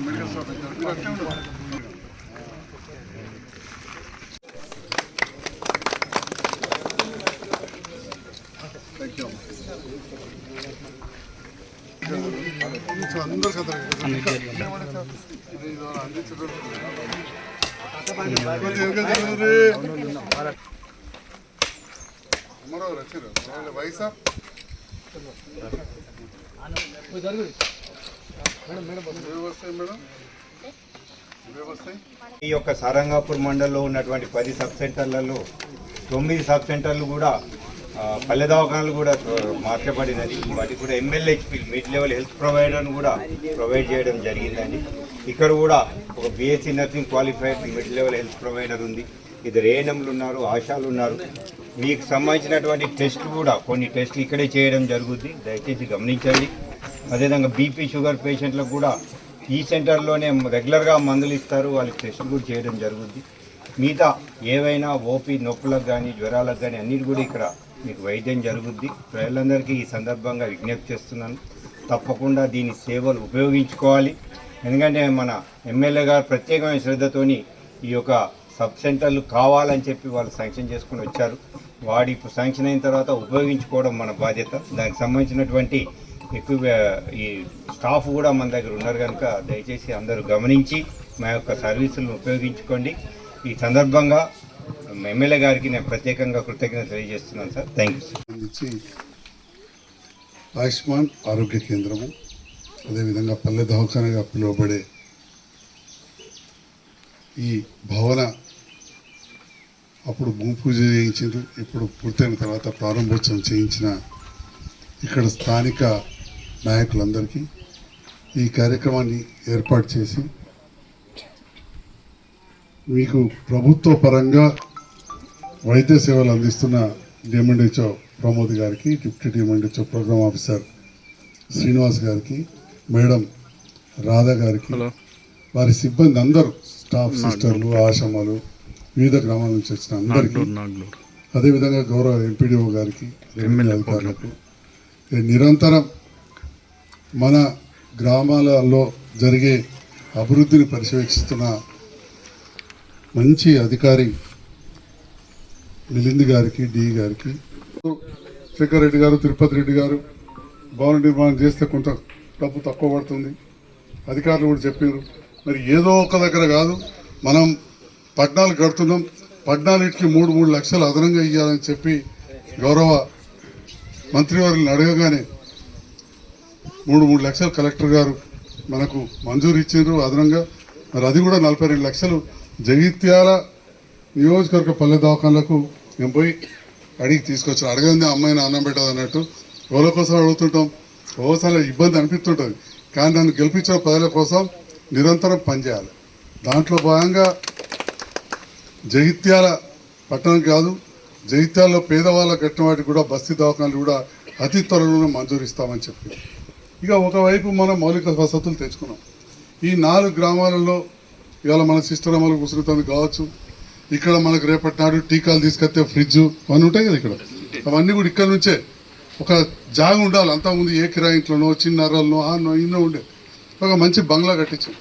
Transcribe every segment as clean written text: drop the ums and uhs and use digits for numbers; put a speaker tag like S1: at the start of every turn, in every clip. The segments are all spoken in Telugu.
S1: మెడికల్ షాప్ అందరు కదా వయసా
S2: ఈ యొక్క సారంగాపూర్ మండలంలో ఉన్నటువంటి 10 సబ్ సెంటర్లలో 9 సబ్ సెంటర్లు కూడా పల్లె దవాఖానాలు కూడా మార్చబడినది. వాటికి కూడా MLHP మిడ్ లెవెల్ హెల్త్ ప్రొవైడర్ను కూడా ప్రొవైడ్ చేయడం జరిగిందండి. ఇక్కడ కూడా ఒక BSc nursing qualified mid level health provider ఉంది. ఇద్దరు ANMలు ఉన్నారు, ఆశాలు ఉన్నారు. మీకు సంబంధించినటువంటి టెస్ట్ కూడా కొన్ని టెస్టులు ఇక్కడే చేయడం జరుగుద్ది, దయచేసి గమనించండి. అదేవిధంగా BP షుగర్ పేషెంట్లకు కూడా ఈ సెంటర్లోనే రెగ్యులర్గా మందులు ఇస్తారు, వాళ్ళకి టెస్టులు కూడా చేయడం జరుగుద్ది. మిగతా ఏవైనా OP నొప్పులకు కానీ జ్వరాలకు కానీ అన్నిటి కూడా ఇక్కడ మీకు వైద్యం జరుగుద్ది. ప్రజలందరికీ ఈ సందర్భంగా విజ్ఞప్తి చేస్తున్నాను, తప్పకుండా దీని సేవలు ఉపయోగించుకోవాలి. ఎందుకంటే మన ఎమ్మెల్యే గారు ప్రత్యేకమైన శ్రద్ధతోని ఈ యొక్క సబ్ సెంటర్లు కావాలని చెప్పి వాళ్ళు శాంక్షన్ చేసుకుని వచ్చారు. వాడి ఇప్పుడు శాంక్షన్ అయిన తర్వాత ఉపయోగించుకోవడం మన బాధ్యత. దానికి సంబంధించినటువంటి ఎక్కువ ఈ స్టాఫ్ కూడా మన దగ్గర ఉన్నారు కనుక దయచేసి అందరూ గమనించి మా యొక్క సర్వీసులను ఉపయోగించుకోండి. ఈ సందర్భంగా ఎమ్మెల్యే గారికి నేను ప్రత్యేకంగా కృతజ్ఞత తెలియజేస్తున్నాను sir. Thank you sir.
S1: Ayushman ఆరోగ్య కేంద్రము, అదేవిధంగా పల్లె దవాఖానగా పిలువబడే ఈ భవన అప్పుడు భూమి పూజ చేయించారు, ఇప్పుడు పూర్తయిన తర్వాత ప్రారంభోత్సవం చేయించిన ఇక్కడ స్థానిక నాయకులందరికీ ఈ కార్యక్రమాన్ని ఏర్పాటు చేసి మీకు ప్రభుత్వ పరంగా వైద్య సేవలు అందిస్తున్న DMHO ప్రమోద్ గారికి, deputy DMHO programme officer Srinivas గారికి, మేడం రాధా గారికి, వారి సిబ్బంది అందరూ, స్టాఫ్ సిస్టర్లు, ఆశమ్మలు, వివిధ గ్రామాల నుంచి వచ్చిన అందరికీ, అదేవిధంగా గౌరవ MPDO గారికి, రెవెన్యూ అధికారులకు, నిరంతరం మన గ్రామాలలో జరిగే అభివృద్ధిని పర్యవేక్షిస్తున్న మంచి అధికారి మిలింద్ గారికి, D గారికి, శేఖర్ రెడ్డి గారు, తిరుపతి రెడ్డి గారు, భవన నిర్మాణం చేస్తే కొంత డబ్బు తక్కువ పడుతుంది, అధికారులు కూడా చెప్పారు. మరి ఏదో ఒక దగ్గర కాదు, మనం 14 కడుతున్నాం, 14కి 3 లక్షలు అదనంగా ఇవ్వాలని చెప్పి గౌరవ మంత్రివర్యులను అడగగానే 3 లక్షలు కలెక్టర్ గారు మనకు మంజూరు ఇచ్చారు అదనంగా. మరి అది కూడా 42 లక్షలు జగిత్యాల నియోజకవర్గ పల్లె దవాఖానలకు మేము పోయి అడిగి తీసుకొచ్చారు. అడగంది అమ్మాయిని అన్నం పెట్టదు అన్నట్టు ఎవరి కోసం అడుగుతుంటాం, ఒకసారి ఇబ్బంది అనిపిస్తుంటుంది. కానీ నన్ను గెలిపించిన ప్రజల కోసం నిరంతరం పనిచేయాలి. దాంట్లో భాగంగా జగిత్యాల పట్టణం కాదు, జగిత్యాలలో పేదవాళ్ళ కట్టిన వాటికి కూడా బస్తీ దవాఖానాలు కూడా అతి త్వరలోనే మంజూరు ఇస్తామని చెప్పి ఇక ఒకవైపు మనం మౌలిక వసతులు తెచ్చుకున్నాం. ఈ 4 గ్రామాలలో ఇవాళ మన సిస్టర్ అమలు కుసురుతుంది కావచ్చు, ఇక్కడ మనకు రేపటి నాడు టీకాలు తీసుకొస్తే ఫ్రిడ్జ్ అవన్నీ ఉంటాయి కదా, ఇక్కడ అవన్నీ కూడా ఇక్కడ నుంచే ఒక జాగ ఉండాలి. అంతకుముందు ఏ కిరాయి ఇంట్లోనో చిన్నరల్లో ఇన్నో ఉండే ఒక మంచి బంగ్లా కట్టించాం.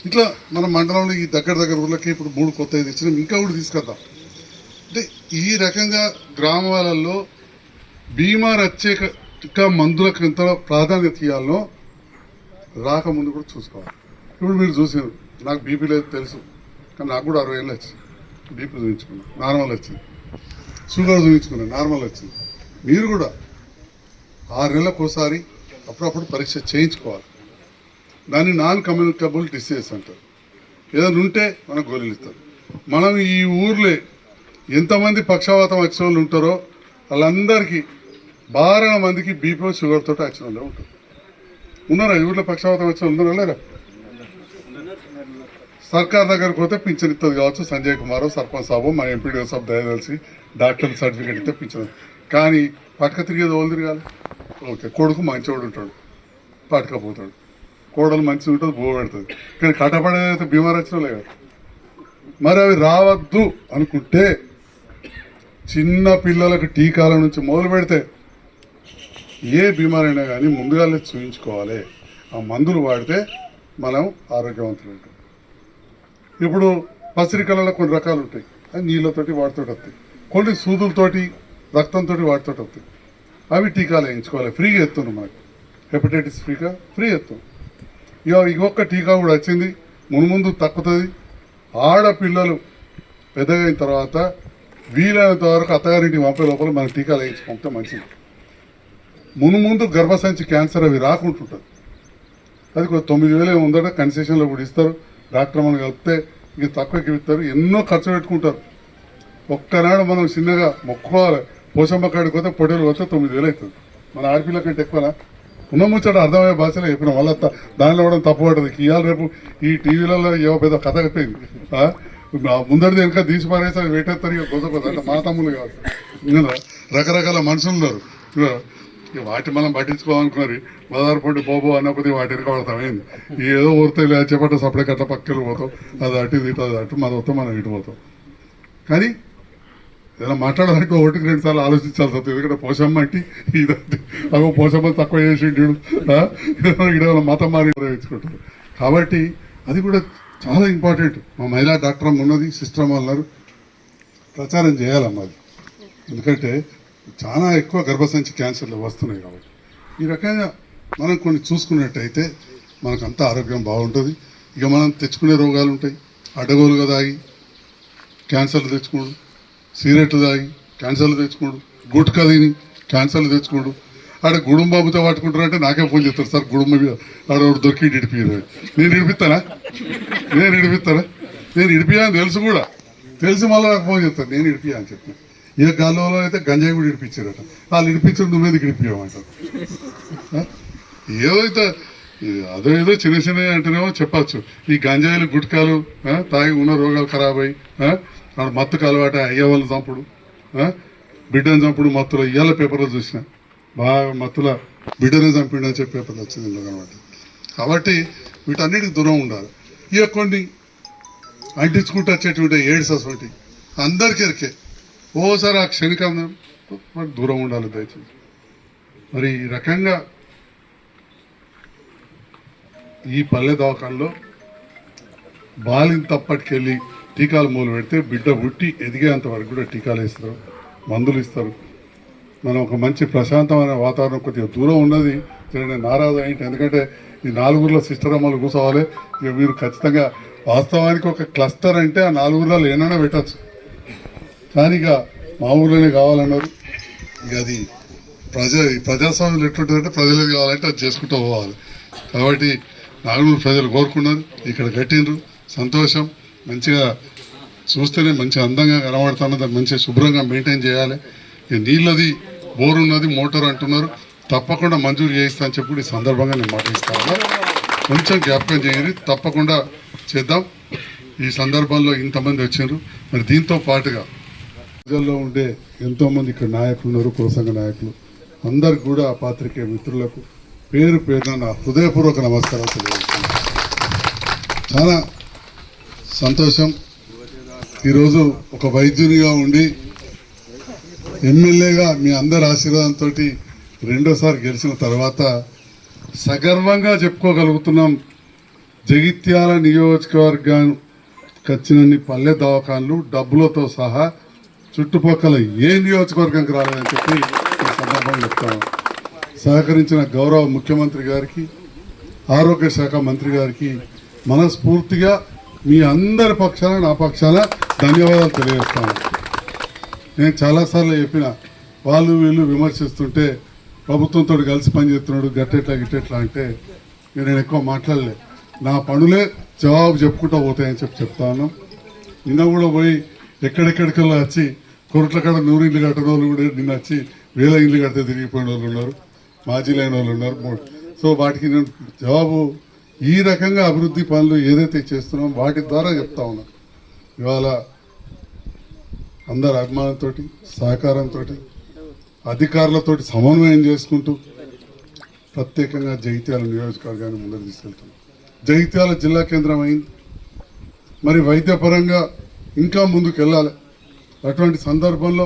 S1: ఇట్లా మన మండలంలో ఈ దగ్గర ఊళ్ళకి ఇప్పుడు 3 కొత్తవి తెచ్చినాం, ఇంకా కూడా తీసుకొద్దాం. అంటే ఈ రకంగా గ్రామాలలో బీమా రక్షక మందులకు ఎంత ప్రాధాన్యత ఇవ్వాలో రాకముందు కూడా చూసుకోవాలి. ఇప్పుడు మీరు చూసారు, నాకు బీపీ లేదు తెలుసు, కానీ నాకు కూడా 60 ఏళ్ళు వచ్చింది. బీపీ చూపించుకున్నాను, నార్మల్ వచ్చింది. షుగర్ చూపించుకున్నాను, నార్మల్ వచ్చింది. మీరు కూడా 6 నెలలకు ఒకసారి అప్పుడప్పుడు పరీక్ష చేయించుకోవాలి. దాన్ని నాన్ కమ్యూనికబుల్ డిసీజెస్ అంటారు. ఏదైనా ఉంటే మనకు గోళీలు ఇస్తారు. మనం ఈ ఊర్లో ఎంతమంది పక్షవాతం వచ్చిన వాళ్ళు ఉంటారో వాళ్ళందరికీ 12 మందికి బీపీ షుగర్ తోటి వచ్చిన వాళ్ళే ఉంటారు. ఉన్నారా ఈ ఊర్లో పక్షవాతం వచ్చిన వాళ్ళు ఉన్నారా లేరా? సర్కార్ దగ్గరకు పోతే పింఛన్ ఇస్తుంది కావచ్చు, సంజయ్ కుమార్ సర్పంచ్ సాబు మా ఎంపీడీ సాబ్ దయదలిసి డాక్టర్ సర్టిఫికేట్ ఇస్తే పింఛన్. కానీ పట్టుక తిరిగేది వాళ్ళు తిరగాలి. ఓకే, కొడుకు మంచివాడు ఉంటాడు, పట్టుకపోతాడు, కోడలు మంచిగా ఉంటుంది, బో పెడుతుంది. కానీ కట్టపడేదైతే బీమార్ వచ్చినా కదా. మరి అవి రావద్దు అనుకుంటే చిన్న పిల్లలకు టీకాల నుంచి మొదలు పెడితే ఏ బీమారైనా కానీ ముందుగానే చూయించుకోవాలి. ఆ మందులు వాడితే మనం ఆరోగ్యవంతులు ఉంటాం. ఇప్పుడు పసిరికలలో కొన్ని రకాలు ఉంటాయి, అది నీళ్ళతోటి వాటితోటి వస్తాయి. కొన్ని సూదులతోటి రక్తంతో వాటితోటి వస్తాయి. అవి టీకాలు వేయించుకోవాలి. ఫ్రీగా ఎత్తున్నాం మనకి హెపటైటిస్ ఫ్రీ ఎత్తాం. ఇంకొక టీకా కూడా వచ్చింది, ముందు తక్కుతుంది. ఆడపిల్లలు పెద్దగా అయిన తర్వాత వీలైనంత వరకు అత్తగారింటికి పంపే లోపల మనం టీకాలు వేయించి పంపితే మంచిది. ముందు గర్భసంచి క్యాన్సర్ అవి రాకుంటుంటుంది. అది 9,000 ఉందట, కన్సెషన్లో కూడా ఇస్తారు. డాక్టర్ మనం కలిపితే ఇంక తక్కువకి ఇస్తారు. ఎన్నో ఖర్చు పెట్టుకుంటారు. ఒక్కనాడు మనం చిన్నగా మొక్కుకోవాలి. పోషమ్మ కాడికి పోతే పొట్టేలు పోతే 9,000 అవుతుంది. మన ఆడపిల్ల కంటే ఎక్కువనా? ఉన్న ముచ్చట అర్థమయ్యే భాషలో చెప్పిన వాళ్ళ దానిలో కూడా తప్పు పడుతుంది. ఇవాళ రేపు ఈ టీవీలలో ఏవో పెద్ద కథ అయిపోయింది. ముందరిది వెనక తీసి పారేసి అది పెట్టేస్తారు. ఇక కొద్ది అంటే మా తమ్ముళ్ళు కాదు, రకరకాల మనుషులు ఉన్నారు. వాటి మనం పట్టించుకోవాలనుకున్నారు. బదారపండి బాబు అన్నప్పుడు వాటి వెనక పడతామేంది. ఏదో ఊరితే చెప్పట్టు సపడే కట్ట పక్కలు పోతాం. అది అటు ఇది అది అటు మన వస్తాం, మనం ఇటు పోతాం. కానీ ఏదైనా మాట్లాడాలంటే 1-2 సార్లు ఆలోచించాల్సి వస్తుంది. ఎందుకంటే పోషమ్మ అంటే ఇదంటే అగో పోషమ్మ తక్కువ చేసిండు, ఇక్కడ మతం మారి వేయించుకుంటారు. కాబట్టి అది కూడా చాలా ఇంపార్టెంట్. మా మహిళా డాక్టర్ ఉన్నది, సిస్టర్ అన్నారు, ప్రచారం చేయాలమ్మా అది. ఎందుకంటే చాలా ఎక్కువ గర్భసంచి క్యాన్సర్లు వస్తున్నాయి. కాబట్టి ఈ రకంగా మనం కొన్ని చూసుకున్నట్టయితే మనకంతా ఆరోగ్యం బాగుంటుంది. ఇక మనం తెచ్చుకునే రోగాలు ఉంటాయి. అడ్డగోలుగా తాగి క్యాన్సర్లు తెచ్చుకోడు, సిగరెట్లు తాగి క్యాన్సర్లు తెచ్చుకోడు, గుట్కా తిని క్యాన్సర్లు తెచ్చుకోడు. ఆడ గుడుంబ బాబుతో పట్టుకుంటారంటే నాకే ఫోన్ చేస్తారు, సార్ గుడుంబ ఆడ దొరికి ఇడిపిరు. నేను ఇడిపిస్తానా? నేను ఇడిపియా అని తెలుసు కూడా, తెలిసి మళ్ళీ నాకు ఫోన్ చేస్తాను నేను ఇడిపియా అని చెప్పిన. ఏ గాల్లో అయితే గంజాయి కూడా ఇడిపించారట. వాళ్ళు ఇడిపించారు, నువ్వేది ఇడిపియమంటారు. ఏదైతే అదేదో చిన్న చిన్న అంటేనేమో చెప్పచ్చు. ఈ గంజాయిలు గుట్కాలు తాగి ఉన్న రోగాలు ఖరాబ్ అయ్యి మత్తుకు అలవాటు అయ్యే వాళ్ళు చంపుడు, బిడ్డను చంపుడు మత్తులో ఇవాళ పేపర్లో చూసిన బాగా మత్తుల బిడ్డనే చంపిండని చెప్పి పేపర్లు వచ్చింది అనమాట. కాబట్టి వీటన్నిటికి దూరం ఉండాలి. ఇక కొన్ని అంటించుకుంటూ వచ్చేటువంటి ఎయిడ్స్ అసలు అందరికీ ఎరికే. ఓసారి ఆ క్షణికంగా మరి దూరం ఉండాలి దయచేసి. మరి ఈ రకంగా ఈ పల్లె దవాఖానలో బాలింత తప్పటికెళ్ళి టీకాలు మొదలు పెడితే బిడ్డ పుట్టి ఎదిగేంత వరకు కూడా టీకాలు ఇస్తారు, మందులు ఇస్తారు. మనం ఒక మంచి ప్రశాంతమైన వాతావరణం కొద్దిగా దూరం ఉన్నది. నేను నారాజు అయింటి, ఎందుకంటే ఈ 4 ఊర్ల సిస్టర్ అమ్మలు కూర్చోవాలి. ఇక మీరు ఖచ్చితంగా వాస్తవానికి ఒక క్లస్టర్ అంటే ఆ 4 ఊర్లలో ఏమైనా పెట్టచ్చు. కానీ ఇక మా ఊర్లోనే కావాలన్నారు. ఇక అది ప్రజాస్వామ్యం ఎట్లుంటుందంటే ప్రజలకు కావాలంటే అది చేసుకుంటూ పోవాలి. కాబట్టి 4 ప్రజలు కోరుకున్నారు, ఇక్కడ కట్టిండ్రు, సంతోషం. మంచిగా చూస్తేనే మంచి అందంగా కనబడుతున్నది, మంచిగా శుభ్రంగా మెయింటైన్ చేయాలి. ఇక నీళ్ళది బోర్ ఉన్నది, మోటార్ అంటున్నారు, తప్పకుండా మంజూరు చేయిస్తా అని చెప్పి ఈ సందర్భంగా నేను మాటిస్తాను. కొంచెం జ్ఞాపకం చేయండి, తప్పకుండా చేద్దాం. ఈ సందర్భంలో ఇంతమంది వచ్చారు. మరి దీంతో పాటుగా ప్రజల్లో ఉండే ఎంతోమంది ఇక్కడ నాయకులు ఉన్నారు, కుల సంఘ నాయకులు అందరికి కూడా పాత్రికేయ మిత్రులకు పేరు పేరున నా హృదయపూర్వక నమస్కారాలు తెలియజేస్తున్నాను. చాలా సంతోషం. ఈరోజు ఒక వైద్యునిగా ఉండి ఎమ్మెల్యేగా మీ అందరి ఆశీర్వాదంతో 2వ గెలిచిన తర్వాత సగర్వంగా చెప్పుకోగలుగుతున్నాం. జగిత్యాల నియోజకవర్గానికి వచ్చినన్ని పల్లె దవాఖాన్లు డబ్బులతో సహా చుట్టుపక్కల ఏ నియోజకవర్గానికి రాలేదని చెప్పి ఈ సందర్భంగా చెప్తాను. సహకరించిన గౌరవ ముఖ్యమంత్రి గారికి, ఆరోగ్య శాఖ మంత్రి గారికి మనస్ఫూర్తిగా మీ అందరి పక్షాన నా పక్షాన ధన్యవాదాలు తెలియజేస్తాను. నేను చాలాసార్లు చెప్పిన, వాళ్ళు వీళ్ళు విమర్శిస్తుంటే ప్రభుత్వంతో కలిసి పనిచేస్తున్నాడు గట్టెట్లా గిట్టెట్లా అంటే నేను ఎక్కువ మాట్లాడలే, నా పనులే జవాబు చెప్పుకుంటూ పోతాయని చెప్తాను. నిన్న కూడా పోయి ఎక్కడెక్కడికల్లా వచ్చి కొరట్ల కాడ 100 ఇల్లు కట్టిన వాళ్ళు కూడా నిన్న వచ్చి 1000 ఇల్లు కడితే తిరిగిపోయిన వాళ్ళు ఉన్నారు, మాజీలైన వాళ్ళు ఉన్నారు. సో వాటికి నేను జవాబు ఈ రకంగా అభివృద్ధి పనులు ఏదైతే చేస్తున్నామో వాటి ద్వారా చెప్తా ఉన్నాను. ఇవాళ అందరి అభిమానంతో, సహకారంతో, అధికారులతో సమన్వయం చేసుకుంటూ ప్రత్యేకంగా జగిత్యాల నియోజకవర్గాన్ని ముందుకు తీసుకెళ్తున్నాం. జగిత్యాల జిల్లా కేంద్రం అయింది, మరి వైద్యపరంగా ఇంకా ముందుకు వెళ్ళాలి. అటువంటి సందర్భంలో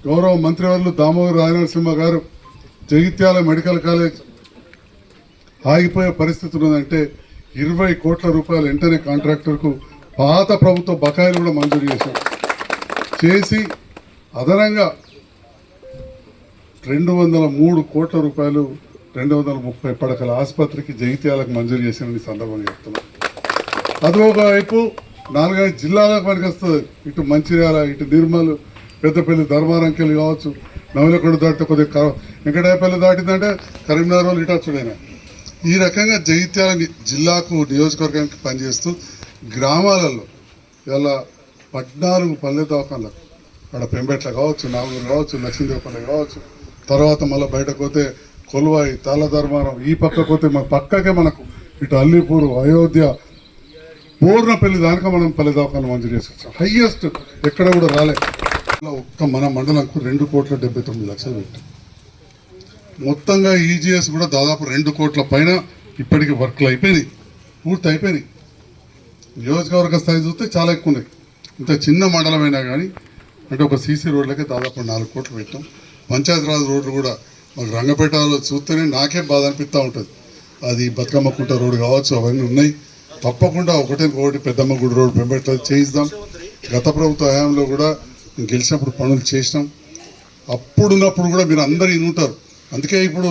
S1: గౌరవ మంత్రివర్యులు దామోదర్ రాజనరసింహ గారు జగిత్యాల మెడికల్ కాలేజ్ ఆగిపోయే పరిస్థితి ఉన్నదంటే 20 కోట్ల రూపాయలు వెంటనే కాంట్రాక్టర్కు పాత ప్రభుత్వ బకాయిలు కూడా మంజూరు చేసి అదనంగా 203 కోట్ల రూపాయలు 230 పడకల ఆసుపత్రికి జగిత్యాలకు మంజూరు చేసిన సందర్భంగా చెప్తున్నాం. అదొకవైపు 4-5 జిల్లాలకు మనకి వస్తుంది. ఇటు మంచిర్యాల, ఇటు నిర్మల్, పెద్దపల్లి, ధర్మారంకెళ్ళి కావచ్చు, నవలకొండ దాటితే కొద్దిగా వెంకటాయపల్లి దాటిందంటే కరీంనగర్ వాళ్ళు ఇటు వచ్చుడైనా. ఈ రకంగా జగిత్యాల జిల్లాకు నియోజకవర్గానికి పనిచేస్తూ గ్రామాలలో ఇలా 14 పల్లె దవాఖానలకు అక్కడ పెంబెట్ల కావచ్చు, నాగూరు కావచ్చు, లక్ష్మీదేవపల్లి కావచ్చు, తర్వాత మళ్ళీ బయటకు పోతే కొలువాయి, తాళధర్మారం, ఈ పక్కకు పోతే మన పక్కకే మనకు ఇటు అల్లీపూరు, అయోధ్య, పూర్ణపల్లి దానిక మనం పల్లె దవాఖాన మంజూరు చేసుకొచ్చాం. హైయెస్ట్ ఎక్కడ కూడా రాలే. ఒక్క మన మండలంకు 2,79,00,000 పెట్టాం. మొత్తంగా ఈజీఎస్ కూడా దాదాపు 2 కోట్ల పైన ఇప్పటికీ వర్క్లు అయిపోయినాయి, పూర్తి అయిపోయినాయి. నియోజకవర్గ స్థాయి చూస్తే చాలా ఎక్కువ ఉన్నాయి. ఇంత చిన్న మండలమైనా కానీ అంటే ఒక సీసీ రోడ్లకే దాదాపు 4 కోట్లు పెట్టాం. పంచాయతీరాజ్ రోడ్లు కూడా మాకు రంగపేటలో చూస్తేనే నాకే బాధ అనిపిస్తూ ఉంటుంది. అది బతుకమ్మకుంట రోడ్డు కావచ్చు, అవన్నీ ఉన్నాయి. తప్పకుండా ఒకటి పెద్దమ్మ గుడి రోడ్డు పెంబెట్ల చేయిద్దాం. గత ప్రభుత్వ హయాంలో కూడా గెలిచినప్పుడు పనులు చేసినాం. అప్పుడున్నప్పుడు కూడా మీరు అందరూ ఉంటారు. అందుకే ఇప్పుడు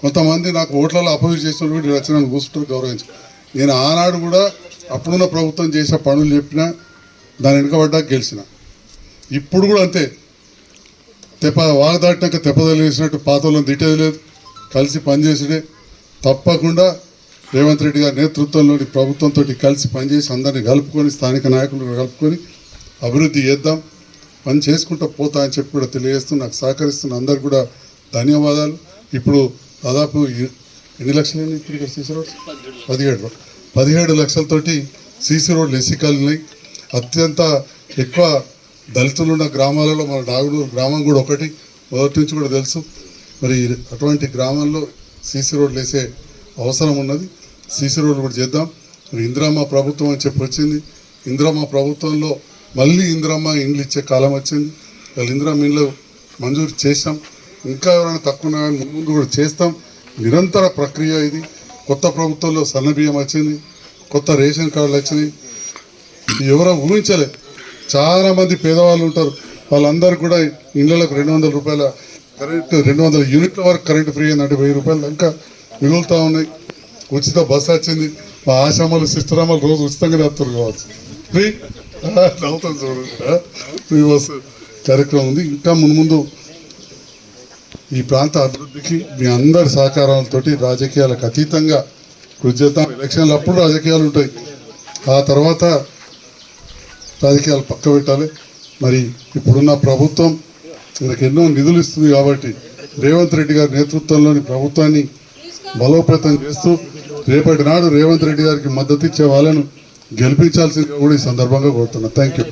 S1: కొంతమంది నాకు ఓట్లలో అపోజిట్ చేసిన కూడా రచన కూర్చుంటారు, గౌరవించు. నేను ఆనాడు కూడా అప్పుడున్న ప్రభుత్వం చేసే పనులు చెప్పినా దాని వెనుకబడ్డాక గెలిచిన. ఇప్పుడు కూడా అంతే, వాగు దాటినాక తెప్పదలేసినట్టు పాతలను తిట్టేది లేదు, కలిసి పనిచేసేదే. తప్పకుండా రేవంత్ రెడ్డి గారి నేతృత్వంలోని ప్రభుత్వంతో కలిసి పనిచేసి అందరినీ కలుపుకొని, స్థానిక నాయకులను కలుపుకొని అభివృద్ధి చేద్దాం, పని చేసుకుంటూ పోతా అని చెప్పి కూడా తెలియజేస్తూ నాకు సహకరిస్తున్న అందరు కూడా ధన్యవాదాలు. ఇప్పుడు దాదాపు ఎన్ని లక్షలు ఇప్పుడు సీసీ రోడ్స్ 17 లక్షలతోటి సీసీ రోడ్లు ఎస్సీకాలు ఉన్నాయి. అత్యంత ఎక్కువ దళితులు ఉన్న గ్రామాలలో మన నాగుడు గ్రామం కూడా ఒకటి, మొదటి నుంచి కూడా తెలుసు. మరి అటువంటి గ్రామంలో సీసీ రోడ్లు వేసే అవసరం ఉన్నది. సీసీ రోడ్లు కూడా చేద్దాం. మరి ఇందిరమ్మ ప్రభుత్వం అని చెప్పి వచ్చింది. ఇందిరమ్మ ప్రభుత్వంలో మళ్ళీ ఇందిరమ్మ ఇండ్లు ఇచ్చే కాలం వచ్చింది. వాళ్ళు ఇందిరమ్మ ఇండ్లు మంజూరు చేసాం. ఇంకా ఎవరైనా తక్కువ ముందు కూడా చేస్తాం. నిరంతర ప్రక్రియ ఇది. కొత్త ప్రభుత్వంలో సన్న బియ్యం వచ్చింది, కొత్త రేషన్ కార్డులు వచ్చినాయి. ఎవరో ఊహించలే. చాలామంది పేదవాళ్ళు ఉంటారు, వాళ్ళందరూ కూడా ఇళ్ళకు 200 రూపాయల కరెంటు, 200 యూనిట్ల వరకు కరెంటు ఫ్రీ అయిందంటే 1000 రూపాయలు ఇంకా మిగులుతూ ఉన్నాయి. ఉచిత బస్సు వచ్చింది. మా ఆశామలు, సిస్టరామలు రోజు ఉచితంగా వస్తారు కావచ్చు. ఫ్రీ నవ్వుతాం చూడండి, ఫ్రీ బస్సు కార్యక్రమం ఉంది. ఇంకా ముందు ఈ ప్రాంత అభివృద్ధికి మీ అందరి సహకారాలతోటి రాజకీయాలకు అతీతంగా కృషి చేద్దాం. ఎలక్షన్లు అప్పుడు రాజకీయాలు ఉంటాయి, ఆ తర్వాత రాజకీయాలు పక్క పెట్టాలి. మరి ఇప్పుడున్న ప్రభుత్వం మనకు ఎన్నో నిధులు ఇస్తుంది కాబట్టి రేవంత్ రెడ్డి గారి నేతృత్వంలోని ప్రభుత్వాన్ని బలోపేతం చేస్తూ రేపటి నాడు రేవంత్ రెడ్డి గారికి మద్దతు ఇచ్చే వాళ్ళను గెలిపించాల్సిందిగా కూడా ఈ సందర్భంగా కోరుతున్నా. Thank you.